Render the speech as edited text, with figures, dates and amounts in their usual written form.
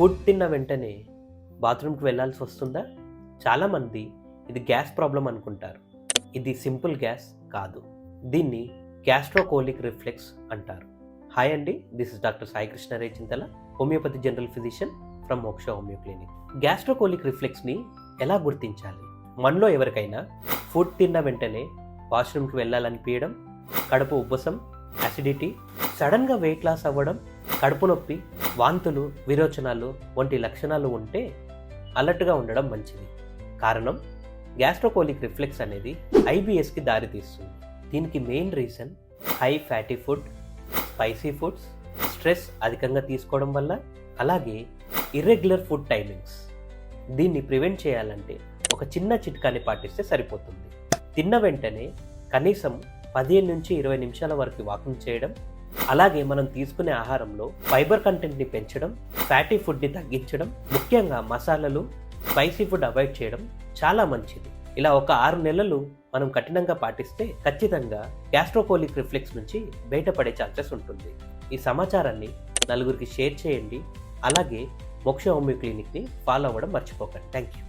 Food తిన్న వెంటనే బాత్రూమ్కి వెళ్ళాల్సి వస్తుందా? చాలామంది ఇది గ్యాస్ ప్రాబ్లం అనుకుంటారు. ఇది సింపుల్ గ్యాస్ కాదు. దీన్ని గ్యాస్ట్రోకోలిక్ రిఫ్లెక్స్ అంటారు. హాయ్ అండి, this is doctor Sai Krishna ray Chintala, homeopathy general physician from మోక్ష హోమియో క్లినిక్. గ్యాస్ట్రోకోలిక్ రిఫ్లెక్స్ని ఎలా గుర్తించాలి? మనలో ఎవరికైనా ఫుడ్ తిన్న వెంటనే వాష్రూమ్కి వెళ్ళాలనిపించడం, కడుపు ఉబ్బసం, యాసిడిటీ, సడన్గా వెయిట్ లాస్ అవ్వడం, కడుపు నొప్పి, వాంతులు, విరోచనాలు వంటి లక్షణాలు ఉంటే అలర్ట్గా ఉండడం మంచిది. కారణం, గ్యాస్ట్రోకోలిక్ రిఫ్లెక్స్ అనేది ఐబిఎస్కి దారితీస్తుంది. దీనికి main reason high fatty food, spicy foods, stress అధికంగా తీసుకోవడం వల్ల, అలాగే ఇర్రెగ్యులర్ ఫుడ్ టైమింగ్స్. దీన్ని ప్రివెంట్ చేయాలంటే ఒక చిన్న చిట్కాని పాటిస్తే సరిపోతుంది. తిన్న వెంటనే కనీసం 15 నుంచి 20 నిమిషాల వరకు వాకింగ్ చేయడం, అలాగే మనం తీసుకునే ఆహారంలో ఫైబర్ కంటెంట్ని పెంచడం, ఫ్యాటీ ఫుడ్ని తగ్గించడం, ముఖ్యంగా మసాలాలు, స్పైసీ ఫుడ్ అవాయిడ్ చేయడం చాలా మంచిది. ఇలా ఒక 6 నెలలు మనం కఠినంగా పాటిస్తే ఖచ్చితంగా గ్యాస్ట్రోకోలిక్ రిఫ్లెక్స్ నుంచి బయటపడే ఛాన్సెస్ ఉంటుంది. ఈ సమాచారాన్ని నలుగురికి షేర్ చేయండి. అలాగే మోక్ష హోమియో క్లినిక్ని ఫాలో అవ్వడం మర్చిపోకండి. Thank you.